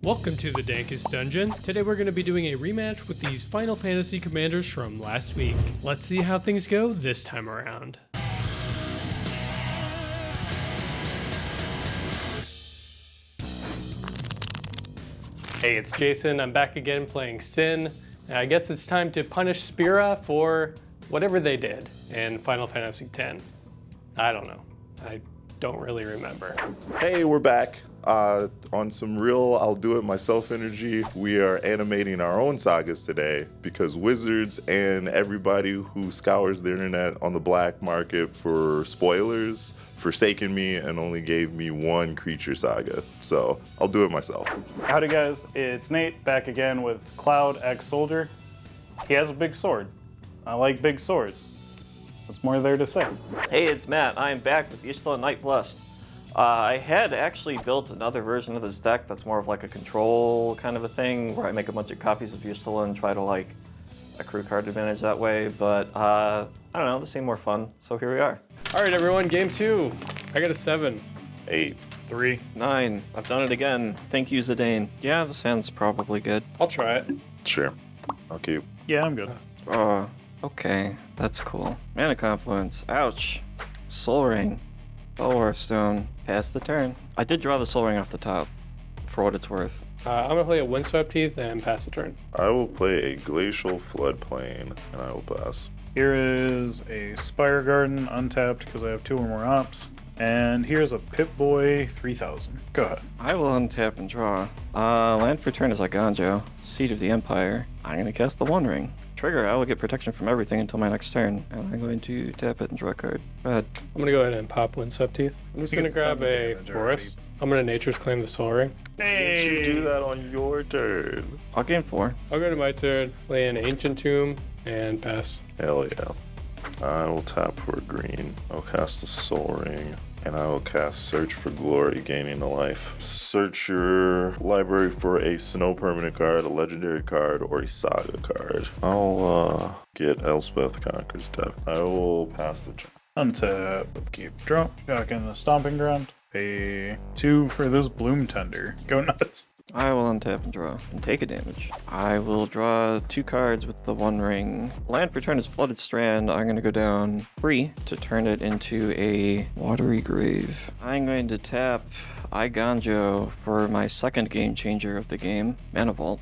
Welcome to the Dankest Dungeon. Today we're going to be doing a rematch with these Final Fantasy commanders from last week. Let's see how things go this time around. Hey, it's Jason. I'm back again playing Sin. And I guess it's time to punish Spira for whatever they did in Final Fantasy X. I don't know. I don't really remember. Hey, we're back. On some real I'll do it myself energy, we are animating our own sagas today because wizards and everybody who scours the internet on the black market for spoilers forsaken me and only gave me one creature saga. So I'll do it myself. Howdy guys, it's Nate back again with Cloud X Soldier. He has a big sword. I like big swords. What's more there to say? Hey, it's Matt. I am back with Ishla Night Blessed. I had actually built another version of this deck that's more of like a control kind of a thing, where I make a bunch of copies of Ishla and try to like accrue card advantage that way, but I don't know, this seemed more fun, so here we are. All right, everyone, game 2. I got a 7. 8. 3. 9. I've done it again. Thank you, Zidane. Yeah, this hand's probably good. I'll try it. Sure. I'll keep. Yeah, I'm good. Okay, that's cool. Mana Confluence. Ouch. Soul Ring. Bulwark Stone. Pass the turn. I did draw the Soul Ring off the top, for what it's worth. I'm going to play a Windswept Teeth and pass the turn. I will play a Glacial Floodplain and I will pass. Here is a Spire Garden untapped because I have 2 or more ops. And here's a Pip-Boy 3000. Go ahead. I will untap and draw. Land for turn is Iganjo, Seat of the Empire. I'm going to cast the One Ring. Trigger, I will get protection from everything until my next turn, and I'm going to tap it and draw a card. Go ahead. I'm going to go ahead and pop Windswept Teeth. I'm just going to grab a Forest. I'm going to Nature's Claim the Soul Ring. Hey! You do that on your turn. I'll gain 4. I'll go to my turn, play an Ancient Tomb, and pass. Hell yeah. I will tap for green. I'll cast the Soul Ring. And I will cast Search for Glory, gaining a life. Search your library for a snow permanent card, a legendary card, or a saga card. I'll get Elspeth Conquers Death. I will pass the turn. Untap, keep, draw. Back in the Stomping Ground. Pay 2 for this Bloom Tender. Go nuts. I will untap and draw and take a damage. I will draw 2 cards with the One Ring. Land for turn is Flooded Strand. I'm going to go down 3 to turn it into a Watery Grave. I'm going to tap Iganjo for my second game changer of the game, Mana Vault.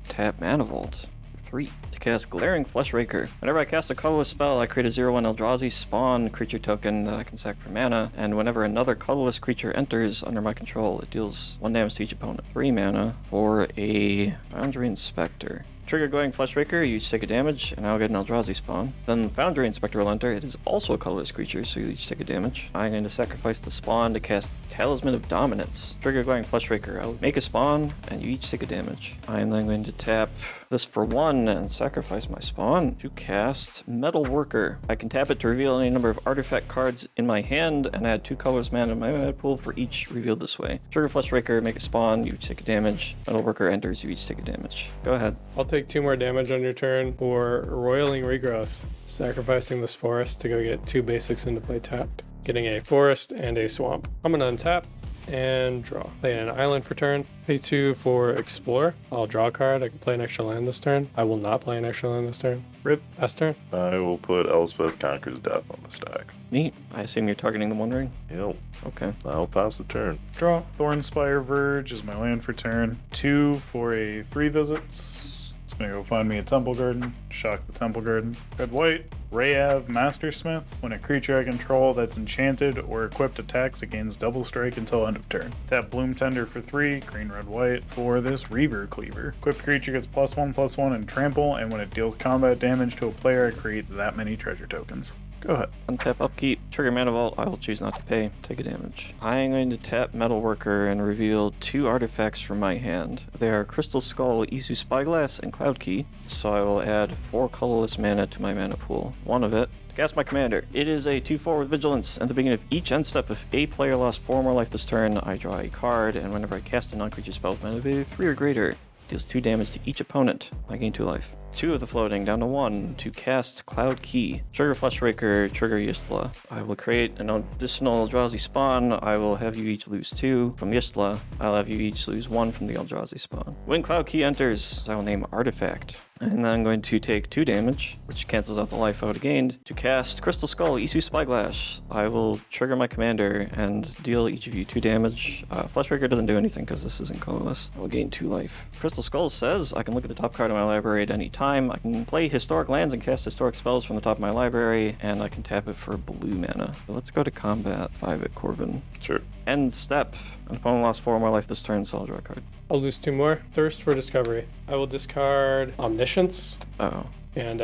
Tap Mana Vault. 3 to cast Glaring Fleshraker. Whenever I cast a colorless spell, I create a 0/1 Eldrazi spawn creature token that I can sack for mana, and whenever another colorless creature enters under my control, it deals 1 damage to each opponent. 3 mana for a Foundry Inspector. Trigger Glaring Fleshraker, you each take a damage, and I'll get an Eldrazi spawn. Then Foundry Inspector will enter. It is also a colorless creature, so you each take a damage. I'm going to sacrifice the spawn to cast Talisman of Dominance. Trigger Glaring Fleshraker, I'll make a spawn, and you each take a damage. I'm then going to tap this for 1 and sacrifice my spawn to cast Metal Worker. I can tap it to reveal any number of artifact cards in my hand and add 2 colors mana to my mana pool for each revealed this way. Trigger Fleshraker, make a spawn, you each take a damage. Metal Worker enters, you each take a damage. Go ahead. I'll take 2 more damage on your turn for Roiling Regrowth, sacrificing this forest to go get 2 basics into play tapped, getting a forest and a swamp. I'm gonna untap and draw. Play an island for turn. Pay 2 for Explore. I'll draw a card. I can play an extra land this turn. I will not play an extra land this turn. Rip, pass turn. I will put Elspeth Conquers Death on the stack. Neat. I assume you're targeting the One Ring? Yep. Okay. I'll pass the turn. Draw. Thornspire Verge is my land for turn. 2 for a 3 visits. It's gonna go find me a Temple Garden. Shock the Temple Garden. Red-white. Rayav Mastersmith. When a creature I control that's enchanted or equipped attacks, it gains double strike until end of turn. Tap Bloom Tender for 3, green, red, white, for this Reaver Cleaver. Equipped creature gets +1/+1 and trample, and when it deals combat damage to a player, I create that many treasure tokens. Go ahead. Untap Upkeep. Trigger Mana Vault. I will choose not to pay. Take a damage. I am going to tap Metal Worker and reveal 2 artifacts from my hand. They are Crystal Skull, Isu Spyglass, and Cloud Key. So I will add 4 colorless mana to my mana pool. 1 of it to cast my commander. It is a 2/4 with Vigilance. At the beginning of each end step, if a player lost 4 more life this turn, I draw a card, and whenever I cast a non-creature spell with mana value 3 or greater, deals 2 damage to each opponent. I gain 2 life. 2 of the floating down to 1 to cast Cloud Key. Trigger Fleshraker, trigger Yistla. I will create an additional Eldrazi spawn. I will have you each lose 2 from Yistla. I'll have you each lose 1 from the Eldrazi spawn. When Cloud Key enters, I will name Artifact. And then I'm going to take 2 damage, which cancels out the life I would have gained, to cast Crystal Skull, Isu Spyglass. I will trigger my commander and deal each of you 2 damage. Fleshraker doesn't do anything because this isn't colorless. I will gain 2 life. Crystal Skull says I can look at the top card of my library at any time. I can play historic lands and cast historic spells from the top of my library, and I can tap it for blue mana. So let's go to combat. 5 at Corbin. Sure. End step. An opponent lost 4 more life this turn, so I'll draw a card. I'll lose 2 more. Thirst for Discovery. I will discard Omniscience Uh-oh. and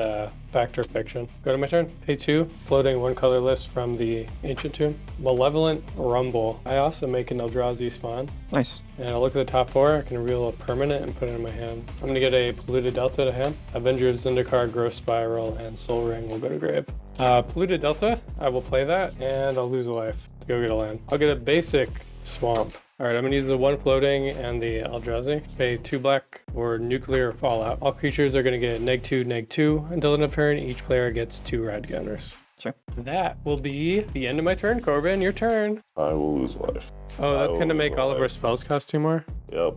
Factor Fiction. Go to my turn. Pay 2. Floating 1 colorless from the Ancient Tomb. Malevolent Rumble. I also make an Eldrazi spawn. Nice. And I'll look at the top 4. I can reveal a permanent and put it in my hand. I'm going to get a Polluted Delta to hand. Avenger of Zendikar, Growth Spiral, and Soul Ring will go to grave. Polluted Delta, I will play that, and I'll lose a life to go get a land. I'll get a basic Swamp. Alright, I'm gonna use the 1 floating and the Eldrazi. Pay 2 black or Nuclear Fallout. All creatures are gonna get -2/-2 until end of turn. Each player gets 2 red counters. Sure. That will be the end of my turn, Corbin. Your turn. I will lose life. Oh, that's I gonna will make lose all of our life. spells cost 2 more. Yep.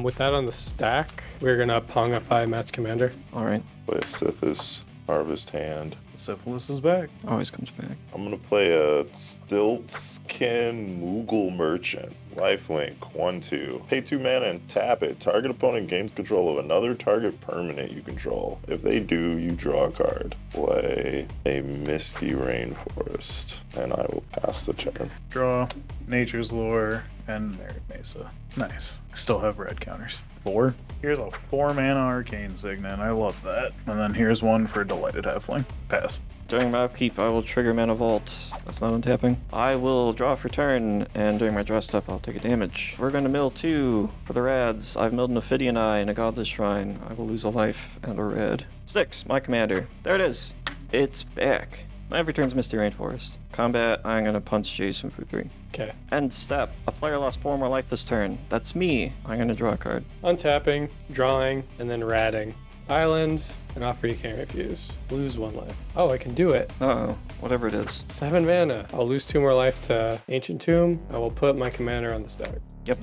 With that on the stack, we're gonna Pongify Matt's commander. Alright. Play Sithis, Harvest Hand. Syphilis is back. Always comes back. I'm gonna play a Stiltskin Moogle Merchant. Lifelink, 1/2. Pay 2 mana and tap it. Target opponent gains control of another target permanent you control. If they do, you draw a card. Play a Misty Rainforest, and I will pass the turn. Draw, Nature's Lore, and Merit Mesa. Nice. Still have red counters. 4. Here's a 4-mana Arcane Signet. I love that. And then here's one for Delighted Halfling. Pass. During my upkeep, I will trigger Mana Vault. That's not untapping. I will draw for turn, and during my draw step, I'll take a damage. We're going to mill 2 for the rads. I've milled an Ophidian Eye and a Godless Shrine. I will lose a life and a red. 6, my commander. There it is. It's back. Every turn's Misty Rainforest. Combat, I'm going to punch Jason for 3. Okay. End step. A player lost 4 more life this turn. That's me. I'm going to draw a card. Untapping, drawing, and then ratting. Islands, an offer you can't refuse. Lose 1 life. Oh, I can do it. Uh-oh. Whatever it is. 7 mana. I'll lose 2 more life to Ancient Tomb. I will put my commander on the stack. Yep.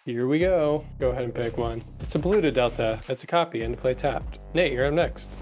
Here we go. Go ahead and pick one. It's a Polluted Delta. It's a copy and play tapped. Nate, you're up next.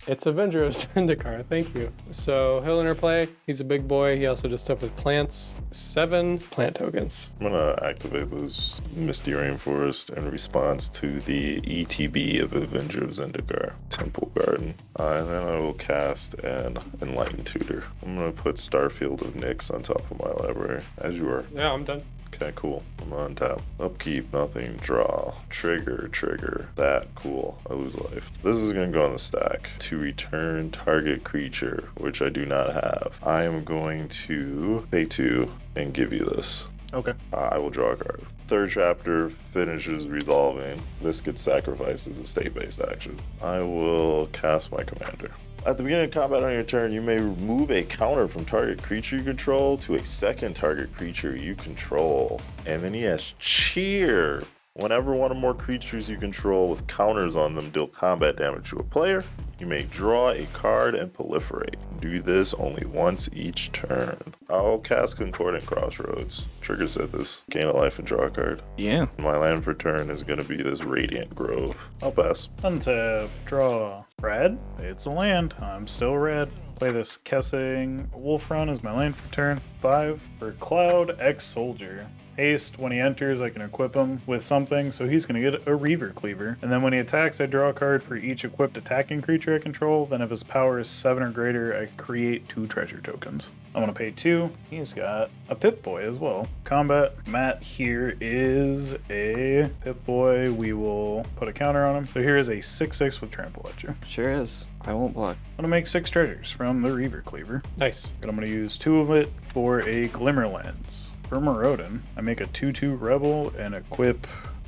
It's Avenger of Zendikar, thank you. So he'll interplay. He's a big boy. He also does stuff with plants. 7 plant tokens. I'm gonna activate this Misty Rainforest in response to the ETB of Avenger of Zendikar, Temple Garden. And then I will cast an Enlightened Tutor. I'm gonna put Starfield of Nyx on top of my library, as you are. Yeah, I'm done. Okay, cool. I'm on top. Upkeep, nothing. Draw. Trigger. That, cool. I lose life. This is gonna go on the stack. To return target creature, which I do not have. I am going to pay 2 and give you this. Okay. I will draw a card. Third chapter finishes resolving. This gets sacrificed as a state-based action. I will cast my commander. At the beginning of combat on your turn, you may remove a counter from target creature you control to a second target creature you control. And then he has Cheer. Whenever one or more creatures you control with counters on them deal combat damage to a player, you may draw a card and proliferate. Do this only once each turn. I'll cast Concordant Crossroads. Trigger Sithis. Gain a life and draw a card. Yeah. My land for turn is going to be this Radiant Grove. I'll pass. Untap. Draw. Red. It's a land. I'm still red. Play this Kessing Wolfrun as my land for turn. 5. For Cloud X Soldier. Haste, when he enters, I can equip him with something, so he's going to get a Reaver Cleaver. And then when he attacks, I draw a card for each equipped attacking creature I control. Then if his power is 7 or greater, I create 2 treasure tokens. I'm going to pay 2. He's got a Pip-Boy as well. Combat, Matt here is a Pip-Boy. We will put a counter on him. So here is a 6/6 with Trample at you. Sure is. I won't block. I'm going to make 6 treasures from the Reaver Cleaver. Nice. And I'm going to use 2 of it for a Glimmer Lens. For Maraudon, I make a 2/2 Rebel and equip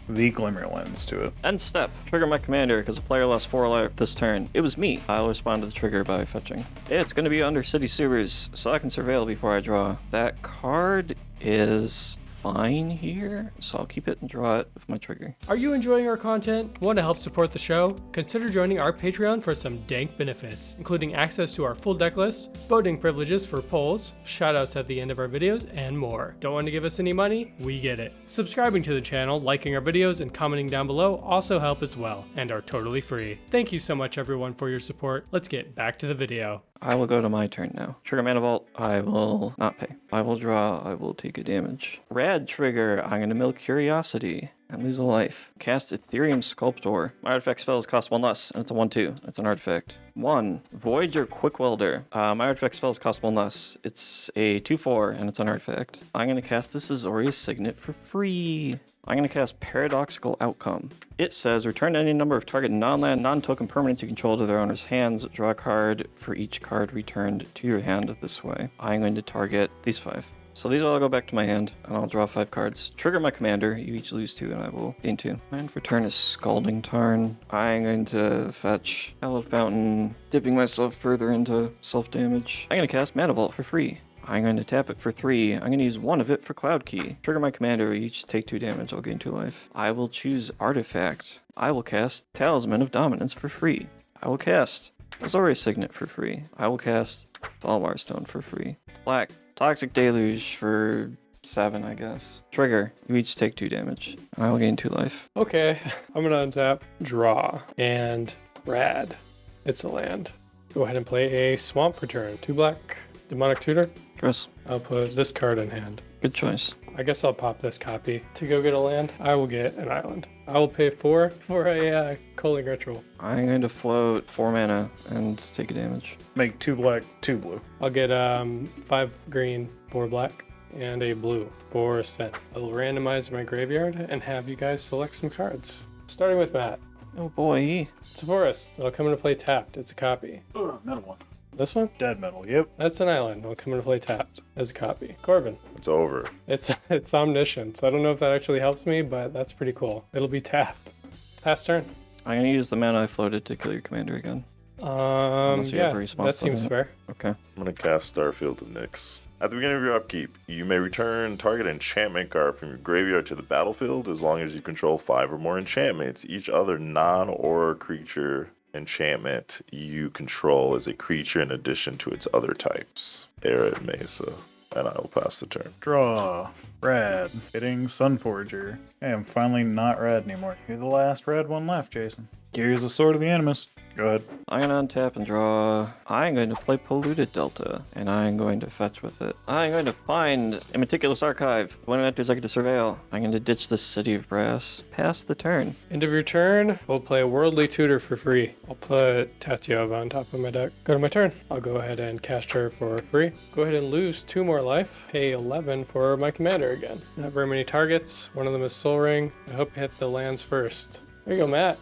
the Glimmer Lens to it. End step. Trigger my commander because the player lost 4 life this turn. It was me. I'll respond to the trigger by fetching. It's going to be under City Sewers, so I can surveil before I draw. That card is fine here, so I'll keep it and draw it with my trigger. Are you enjoying our content? Want to help support the show? Consider joining our Patreon for some dank benefits, including access to our full deck list, voting privileges for polls, shoutouts at the end of our videos, and more. Don't want to give us any money? We get it. Subscribing to the channel, liking our videos, and commenting down below also help as well, and are totally free. Thank you so much everyone for your support. Let's get back to the video. I will go to my turn now. Trigger Mana Vault, I will not pay. I will draw, I will take a damage. Rad trigger, I'm going to milk Curiosity and lose a life. Cast Ethereum Sculptor. My artifact spells cost 1 less, and it's a 1/2. It's an artifact. 1. Voyager Quick Welder. My artifact spells cost 1 less. It's a 2/4, and it's an artifact. I'm going to cast this Azorius Signet for free. I'm going to cast Paradoxical Outcome. It says, return any number of target non-land, non-token permanents you control to their owner's hands. Draw a card for each card returned to your hand this way. I'm going to target these 5. So these all go back to my hand, and I'll draw 5 cards. Trigger my commander, you each lose 2, and I will gain 2. And for turn is Scalding Tarn. I'm going to fetch Hallowed Fountain, dipping myself further into self-damage. I'm going to cast Mana Vault for free. I'm going to tap it for 3. I'm going to use 1 of it for Cloud Key. Trigger my commander, you each take 2 damage, I'll gain 2 life. I will choose Artifact. I will cast Talisman of Dominance for free. I will cast Azorius Signet for free. I will cast Falwar Stone for free. Black. Toxic Deluge for 7, I guess. Trigger, you each take 2 damage, and I will gain 2 life. Okay, I'm gonna untap, draw, and Rad. It's a land. Go ahead and play a Swamp Return. 2 black, Demonic Tutor. Gross. I'll put this card in hand. Good choice. I guess I'll pop this copy. To go get a land, I will get an island. I will pay 4 for a Culling Ritual. I'm going to float 4 mana and take a damage. Make 2 black, 2 blue. I'll get 5 green, 4 black, and a blue for Sen. I will randomize my graveyard and have you guys select some cards. Starting with Matt. Oh boy. It's a forest. It'll come into play tapped. It's a copy. Oh, metal one. This one? Dead metal, yep. That's an island. It'll come into play tapped as a copy. Corbin. It's over. It's Omniscience. I don't know if that actually helps me, but that's pretty cool. It'll be tapped. Pass turn. I'm going to use the mana I floated to kill your commander again. Unless you have a response that seems on it. fair. Okay. I'm going to cast Starfield of Nyx. At the beginning of your upkeep, you may return target enchantment card from your graveyard to the battlefield as long as you control 5 or more enchantments. Each other non-aura creature enchantment you control is a creature in addition to its other types. Arid Mesa. And I will pass the turn. Draw. Rad. Hitting Sunforger. Hey, I'm finally not rad anymore. You're the last rad one left, Jason. Here's the Sword of the Animus. Go ahead. I'm going to untap and draw. I'm going to play Polluted Delta, and I'm going to fetch with it. I'm going to find a meticulous archive. When it enters, I get to surveil. I'm going to ditch the City of Brass. Pass the turn. End of your turn, we'll play Worldly Tutor for free. I'll put Tatyova on top of my deck. Go to my turn. I'll go ahead and cast her for free. Go ahead and lose 2 more life. Pay 11 for my commander again. Not very many targets. One of them is Soul Ring. I hope you hit the lands first. There you go, Matt.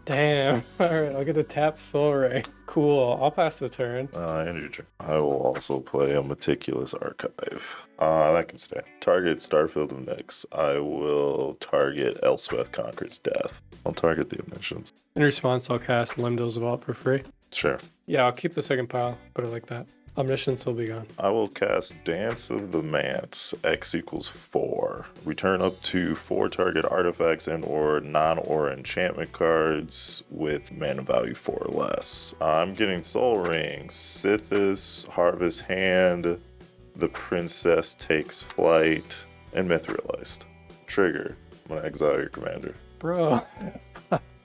Damn. Alright, I'll get a tap Soul Ring. Cool. I'll pass the turn. End your turn. I will also play a Meticulous Archive. That can stay. Target Starfield of Nyx. I will target Elspeth Conquer's Death. I'll target the Omniscience. In response, I'll cast Limdal's Vault for free. Sure. Yeah, I'll keep the second pile. Put it like that. Omniscience will be gone. I will cast Dance of the Manse. X equals 4. Return up to 4 target artifacts and or non-aura enchantment cards with mana value 4 or less. I'm getting Soul Ring, Sithis, Harvest Hand, The Princess Takes Flight, and Mithralized. Trigger. I'm gonna exile your commander. Bro.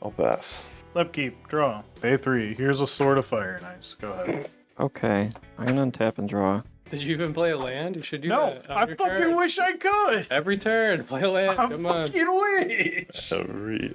I'll pass. Upkeep. Draw. Pay 3. Here's a Sword of Fire. Nice. Go ahead. Okay. I'm going to untap and draw. Did you even play a land? You should do No, that. on I your fucking turn. wish I could. Every turn, play a land. I Come on. fucking wish.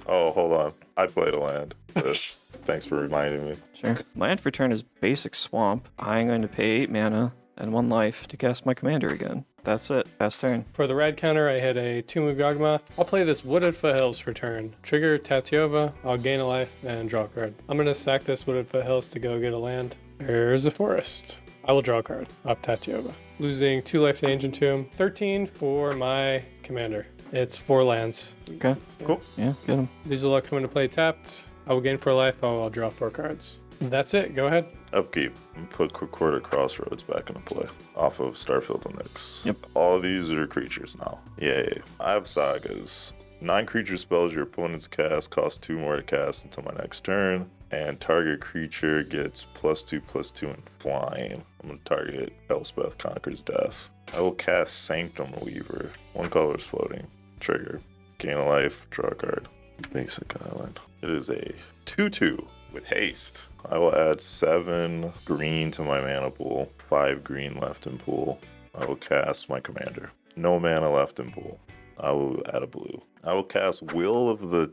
Oh, hold on. I played a land. Yes. Thanks for reminding me. Sure. Land for turn is Basic Swamp. I'm going to pay 8 mana and 1 life to cast my commander again. That's it. Pass turn. For the red counter, I hit a 2-move Yawgmoth. I'll play this Wooded Foothills for turn. Trigger Tatyova. I'll gain a life and draw a card. I'm going to sack this Wooded Foothills to go get a land. There's a forest. I will draw a card. Up Tatyova. Losing 2 life to Ancient Tomb. 13 for my commander. It's 4 lands. Okay. Cool. Yeah, get him. These will all come into play tapped. I will gain 4 life. I'll draw 4 cards. That's it. Go ahead. Upkeep. And put Quarter Crossroads back into play off of Starfield Onyx. Yep. All these are creatures now. Yay. I have sagas. 9 creature spells your opponent's cast cost 2 more to cast until my next turn. And target creature gets +2/+2 in flying. I'm going to target Elspeth Conquers Death. I will cast Sanctum Weaver. 1 color is floating. Trigger. Gain a life. Draw a card. Basic Island. It is a 2/2 with haste. I will add 7 green to my mana pool. 5 green left in pool. I will cast my commander. No mana left in pool. I will add a blue. I will cast Will of the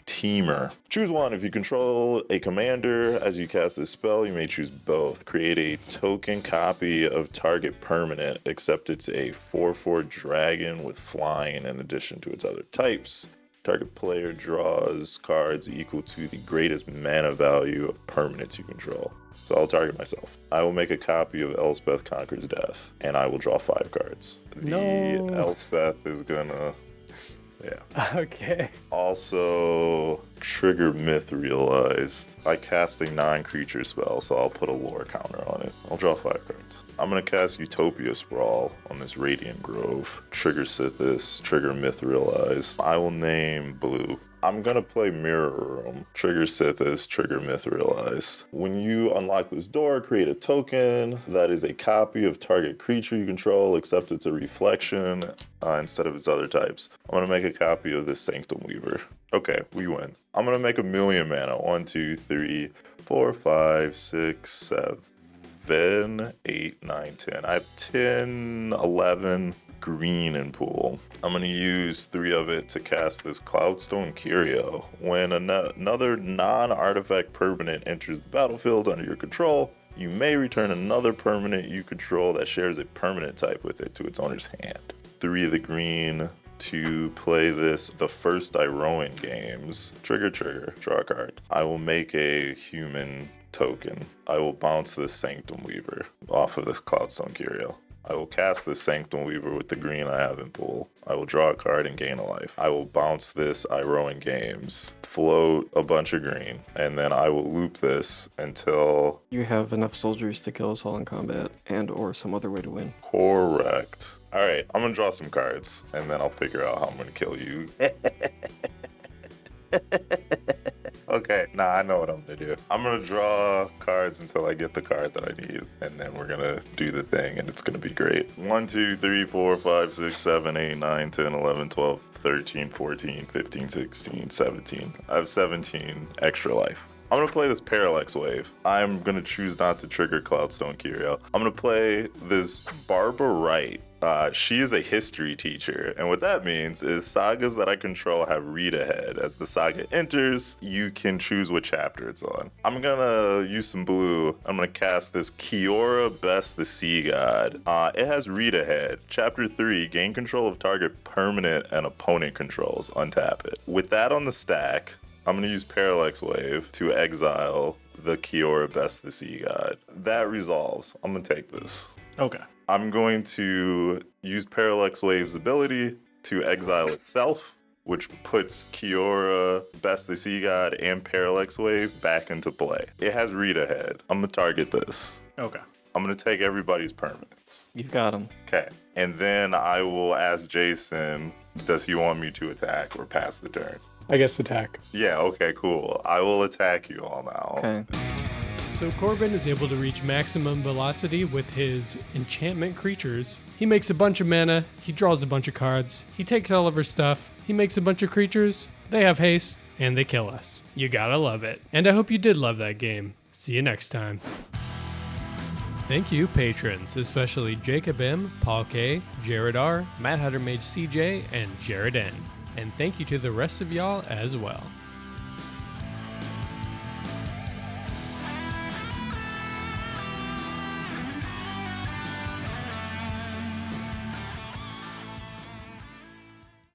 Teamer. Choose one. If you control a commander as you cast this spell, you may choose both. Create a token copy of target permanent, except it's a 4/4 dragon with flying in addition to its other types. Target player draws cards equal to the greatest mana value of permanents you control. So I'll target myself. I will make a copy of Elspeth Conquers Death, and I will draw 5 cards. No. The Elspeth is gonna, yeah. Okay. Also, trigger Myth Realized. I cast a 9-creature spell, so I'll put a lore counter on it. I'll draw 5 cards. I'm gonna cast Utopia Sprawl on this Radiant Grove. Trigger Sithis, trigger Myth Realized. I will name blue. I'm gonna play Mirror Room, trigger Sithis, trigger Myth Realized. When you unlock this door, create a token that is a copy of target creature you control, except it's a reflection instead of its other types. I'm gonna make a copy of this Sanctum Weaver. Okay, we win. I'm gonna make 1,000,000 mana. 1, 2, 3, 4, 5, 6, 7, 8, 9, 10. I have 10, 11 green in pool. I'm going to use 3 of it to cast this Cloudstone Curio. When another non-artifact permanent enters the battlefield under your control, you may return another permanent you control that shares a permanent type with it to its owner's hand. 3 of the green to play this the first Iroan games. Trigger, draw a card. I will make a human token. I will bounce this Sanctum Weaver off of this Cloudstone Curio. I will cast this Sanctum Weaver with the green I have in pool. I will draw a card and gain a life. I will bounce this Iroan Games, float a bunch of green, and then I will loop this until... You have enough soldiers to kill us all in combat and or some other way to win. Correct. All right, I'm gonna draw some cards, and then I'll figure out how I'm gonna kill you. Okay, I know what I'm gonna do. I'm gonna draw cards until I get the card that I need, and then we're gonna do the thing, and it's gonna be great. 1, 2, 3, 4, 5, 6, 7, 8, 9, 10, 11, 12, 13, 14, 15, 16, 17. I have 17 extra life. I'm gonna play this Parallax Wave. I'm gonna choose not to trigger Cloudstone Curio. I'm gonna play this Barbara Wright. She is a history teacher, and what that means is sagas that I control have read ahead. As the saga enters, you can choose what chapter it's on. I'm gonna use some blue. I'm gonna cast this Kiora Best the Sea God. It has read ahead. Chapter 3, gain control of target permanent and opponent controls. Untap it. With that on the stack, I'm gonna use Parallax Wave to exile the Kiora Best the Sea God. That resolves. I'm gonna take this. Okay. I'm going to use Parallax Wave's ability to exile itself, which puts Kiora, Best the Sea God, and Parallax Wave back into play. It has read ahead. I'm gonna target this. Okay. I'm gonna take everybody's permanents. You've got him. Okay. And then I will ask Jason, does he want me to attack or pass the turn? I guess attack. Yeah, okay, cool. I will attack you all now. Okay. So Corbin is able to reach maximum velocity with his enchantment creatures. He makes a bunch of mana, he draws a bunch of cards, he takes all of her stuff, he makes a bunch of creatures, they have haste, and they kill us. You gotta love it. And I hope you did love that game. See you next time. Thank you, patrons, especially Jacob M., Paul K., Jared R., Matt Hutter Mage CJ, and Jared N. And thank you to the rest of y'all as well.